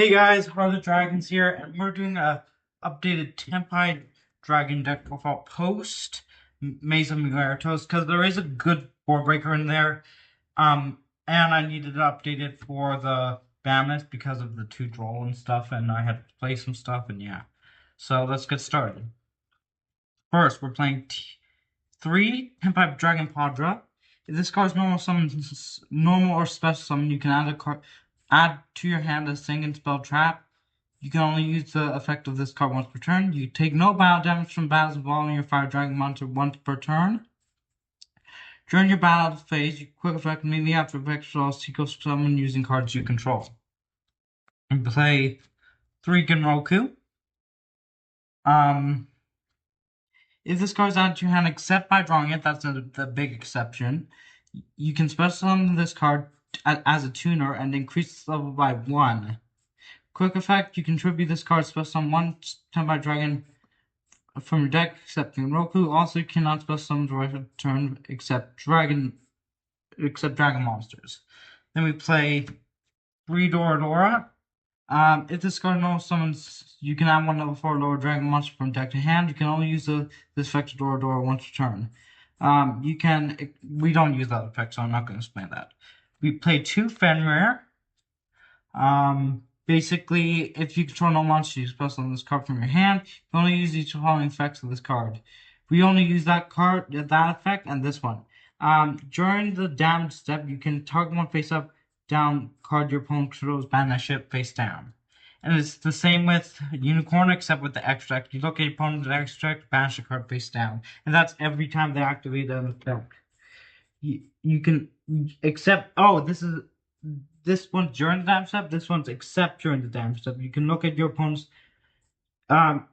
Hey guys, Heart of the Dragons here, and we're doing a updated Tenpai Dragon deck profile post Maze of Muertos because there is a good board breaker in there. And I needed to update it for the Banis because of the 2 draw and stuff, and I had to play some stuff, and yeah. So let's get started. First, we're playing 3 Tenpai Dragon Padra. If this card's normal or special summon, you can add to your hand a singing spell trap. You can only use the effect of this card once per turn. You take no battle damage from battles involving your fire dragon monster once per turn. During your battle phase, you quick effect immediately after effect draw Sequel summon using cards you control. And play 3 Genroku. If this card is added to your hand except by drawing it, that's the big exception. You can special summon this card as a tuner and increase its level by 1. Quick effect, you contribute this card special summon 1 Tenpai Dragon from your deck except Roku. Also, you cannot special summon the turn except dragon monsters. Then we play 3 Doradora. If this card no summons, you can add 1 level 4 lower dragon monster from deck to hand. You can only use this effect of Doradora once per turn. We don't use that effect, so I'm not going to explain that. We play 2 Fenrir. Basically, if you control no monster, you special summon this card from your hand. You only use each of the following effects of this card. We only use that effect, and this one. During the damage step, you can target one face up, down card your opponent controls, banish it face down. And it's the same with Unicorn, except with the extract. You look at your opponent's extract, banish the card face down. And that's every time they activate an effect. You can, except, this one's during the damage step, this one's except during the damage step. You can look at your opponent's, when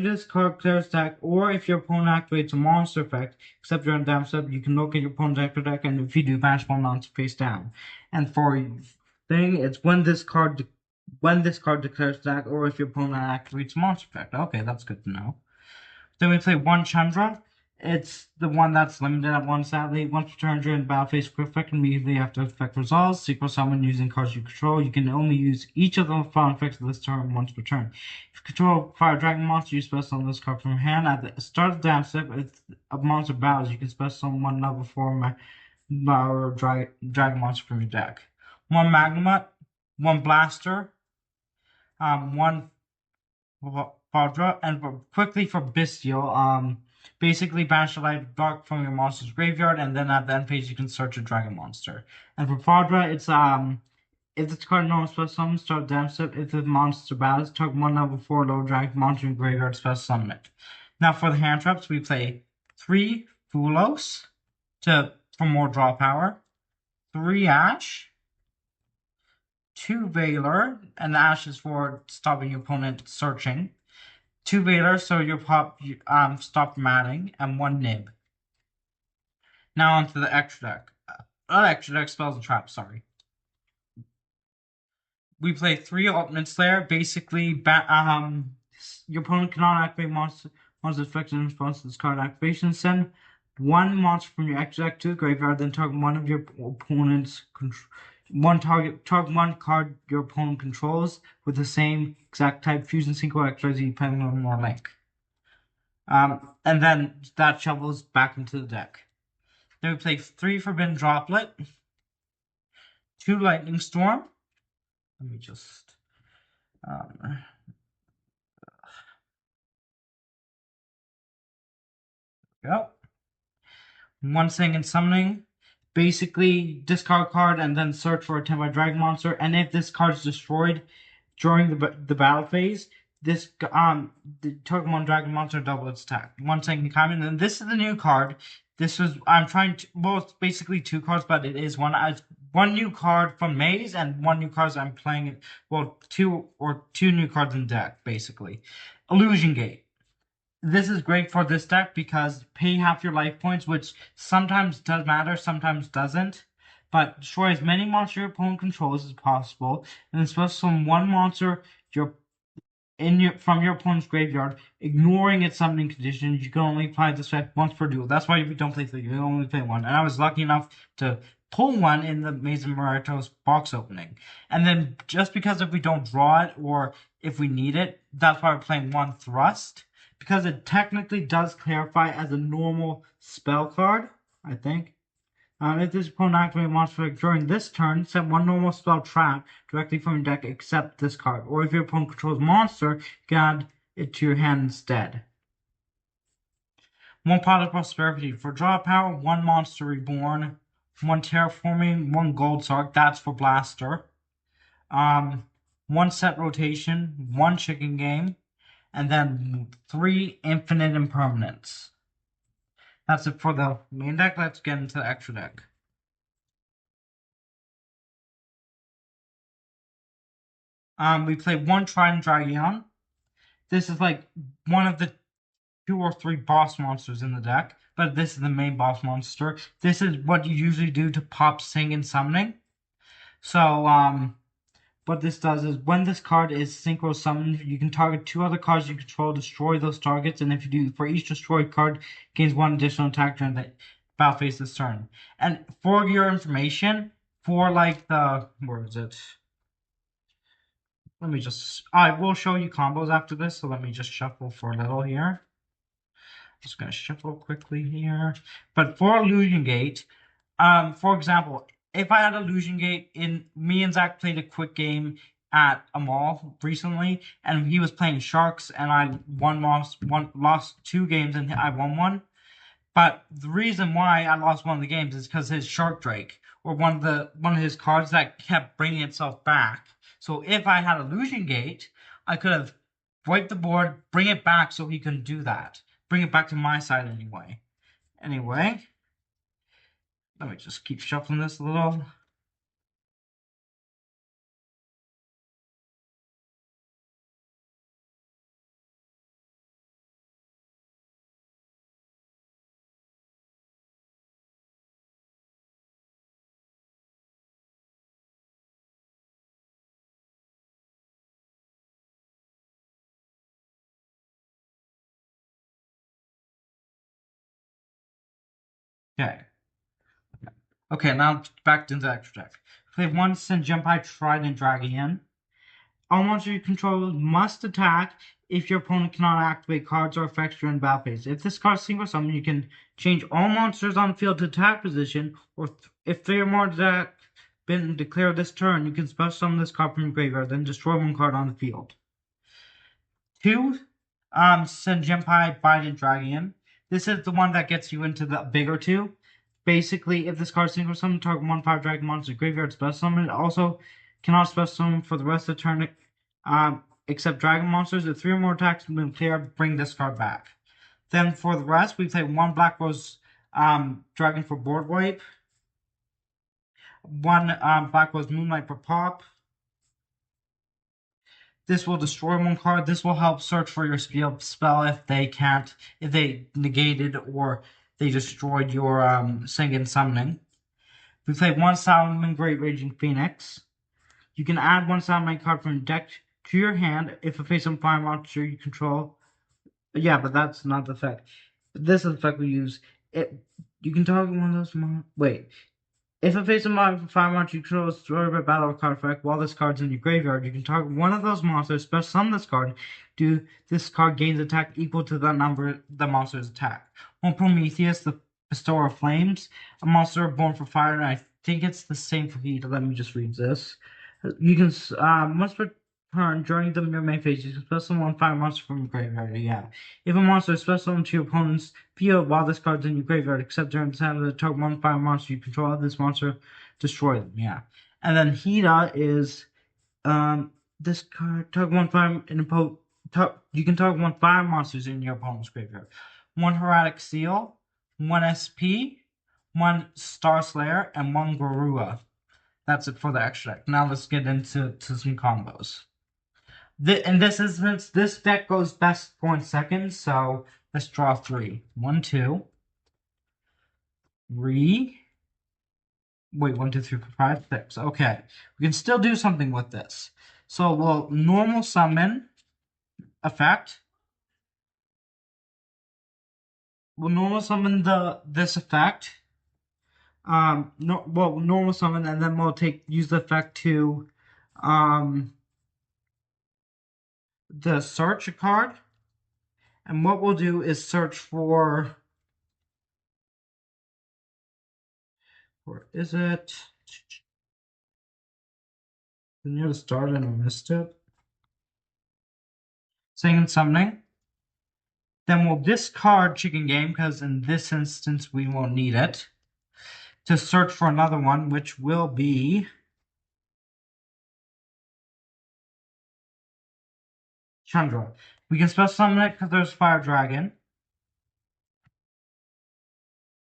this card clears deck, or if your opponent activates a monster effect, except during the damage step, you can look at your opponent's active deck, and if you do, banish one monster face down. And for it's when this card declares deck, or if your opponent activates a monster effect. Okay, that's good to know. Then we play 1 Chandra. It's the one that's limited at 1, sadly. Once per turn during the battle phase, quick effect immediately after effect resolves. Sequel summon using cards you control. You can only use each of the following effects of this turn once per turn. If you control a fire dragon monster, you special summon this card from your hand. At the start of the damage step, if a monster battles, you can special summon 1 level 4 dragon monster from your deck. 1 Magnemite, 1 Blaster, 1 Fadra, and quickly for Bestial, basically banish the light dark from your monster's graveyard, and then at the end phase you can search a dragon monster. And for Fadra, it's if this card normal special summon, start damage step. If the monster battles, target 1 level 4 low dragon monster in graveyard, special summon it. Now for the hand traps, we play 3 Fulos for more draw power, 3 Ash, 2 Valor, and the Ash is for stopping your opponent searching. 2 Valor, so your stop matting, and 1 Nib. Now onto the extra deck. Extra deck spells and traps, sorry. We play 3 Ultimate Slayer. Basically, your opponent cannot activate monsters affected in response to this card activation. Send 1 monster from your extra deck to the graveyard, then target one of your opponent's target 1 card your opponent controls with the same exact type fusion synchro XYZ depending on more link. And then that shovels back into the deck. Then we play 3 Forbidden Droplet, 2 Lightning Storm. Let me just go. 1 Singing Summoning. Basically, discard card and then search for a Tenpai Dragon monster. And if this card is destroyed during the battle phase, this target 1 dragon monster double its attack. 1 Singing Kaiman. And this is the new card. It's basically 2 cards, but it is one new card from Maze and 1 new card I'm playing. Well, 2 new cards in deck, basically. Illusion Gate. This is great for this deck because pay half your life points, which sometimes does matter, sometimes doesn't. But destroy as many monsters your opponent controls as possible, and then special summon 1 monster from your opponent's graveyard, ignoring its summoning conditions. You can only apply this effect once per duel. That's why we don't play 3. You only play 1. And I was lucky enough to pull one in the Maze and Morato's box opening. And then just because if we don't draw it or if we need it, that's why we're playing one Thrust. Because it technically does clarify as a normal spell card, I think. If this opponent activates a monster during this turn, set one normal spell trap directly from your deck except this card. Or if your opponent controls a monster, you can add it to your hand instead. One pot of prosperity. For draw power, one monster reborn, one terraforming, one gold sark, that's for blaster. One set rotation, one chicken game, and then 3 infinite impermanents. That's it for the main deck. Let's get into the extra deck. We play one Trident Dragon. This is like one of the 2 or 3 boss monsters in the deck, but this is the main boss monster. This is what you usually do to pop Sing and Summoning. So, what this does is when this card is synchro summoned, you can target 2 other cards you control, destroy those targets, and if you do, for each destroyed card, gains 1 additional attack during the battle phase this turn. And for your information, for like the, where is it? Let me just, I will show you combos after this, so let me just shuffle for a little here. Just gonna shuffle quickly here. But for Illusion Gate, for example, if I had Illusion Gate in me and Zach played a quick game at a mall recently, and he was playing Sharks, and I lost 2 games and I won one. But the reason why I lost one of the games is because his Shark Drake, or one of his cards that kept bringing itself back. So if I had Illusion Gate, I could have wiped the board, bring it back so he couldn't do that. Bring it back to my side anyway. Anyway, let me just keep shuffling this a little. Okay. Okay, now back into the extra deck. Play one Tenpai Trident Dragon. All monsters you control must attack if your opponent cannot activate cards or effects during battle phase. If this card is single summon, you can change all monsters on the field to attack position, or if 3 or more attack been declared this turn, you can special summon this card from your graveyard, then destroy 1 card on the field. 2, Senjunpai Biden Dragon. This is the one that gets you into the bigger 2. Basically, if this card single summon, target 1/5 dragon monster graveyard special summon. It also cannot special summon for the rest of the turn, except dragon monsters. If 3 or more attacks have been cleared, bring this card back. Then for the rest, we play 1 Black Rose Dragon for board wipe, 1 Black Rose Moonlight for pop. This will destroy 1 card. This will help search for your spell if they negated or they destroyed your Singing Summoning. We play 1 Salmon Great Raging Phoenix. You can add 1 Salmon card from your deck to your hand if a face-up fire monster you control. Yeah, but that's not the effect. This is the effect we use. You can target one of those. Wait. If a face-up fire monster you control is destroyed by battle or card effect while this card's in your graveyard, you can target one of those monsters, special summon this card. This card gains attack equal to the number the monster's attack. 1 Prometheus, the Bestower of Flames, a monster born for fire, and I think it's the same for heat. Let me just read this. You can once per turn during the main phase, you can special summon 1 monster from your graveyard. Yeah. If a monster is special summoned to your opponent's field while this card's in your graveyard, except during the time of the target 1 fire monster you control, this monster destroy them. Yeah. And then Hida is this card target 1 fire you can target 1 fire monsters in your opponent's graveyard. 1 Heretic Seal, 1 SP, 1 Star Slayer, and 1 Garua. That's it for the extra deck. Now let's get into some combos. In this instance, this deck goes best point second, so let's draw 3. 1, 2, 3. Wait, 1, 2, 3, 4, 5, 6. Okay, we can still do something with this. So we'll normal summon effect. We'll normal summon this effect. normal summon, and then we'll use the effect to um the search a card. And what we'll do is search for, or is it near the start and I missed it? Singing summoning. Then we'll discard Chicken Game, because in this instance we won't need it, to search for another one, which will be Chandra. We can special summon it because there's Fire Dragon.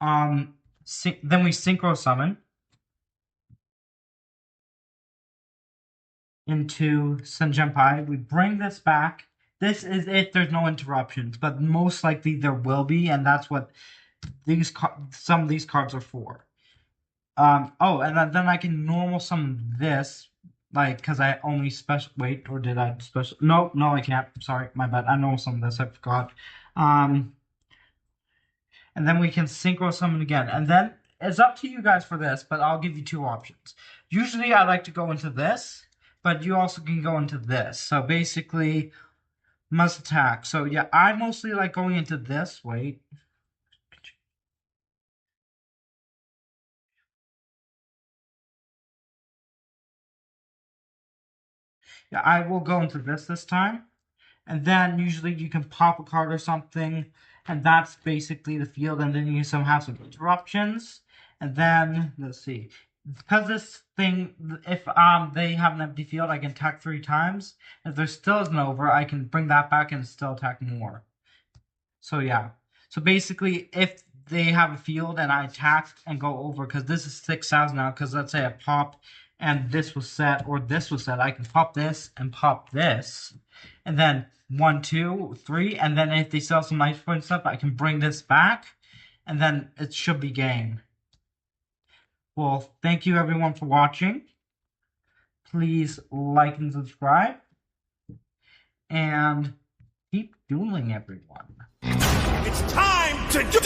Then we synchro summon into Tenpai. We bring this back. This is if there's no interruptions, but most likely there will be, and that's what some of these cards are for. Oh, and then I can normal summon this, like, because I only special. Wait, or did I special? No, I can't. Sorry, my bad. I normal summon this. I forgot. And then we can synchro summon again. And then it's up to you guys for this, but I'll give you two options. Usually I like to go into this, but you also can go into this. So basically, must attack. So yeah, I mostly like going into this. Wait. Yeah, I will go into this time. And then usually you can pop a card or something, and that's basically the field. And then you can have some interruptions. And then let's see, because this thing, if they have an empty field, I can attack 3 times. If there still isn't over, I can bring that back and still attack more. So yeah. So basically, if they have a field and I attack and go over, because this is 6,000 now, because let's say I pop and this was set, or this was set, I can pop this and pop this. And then 1, 2, 3, and then if they sell some nice point stuff, I can bring this back, and then it should be game. Well, thank you everyone for watching. Please like and subscribe, and keep dueling, everyone. It's time to do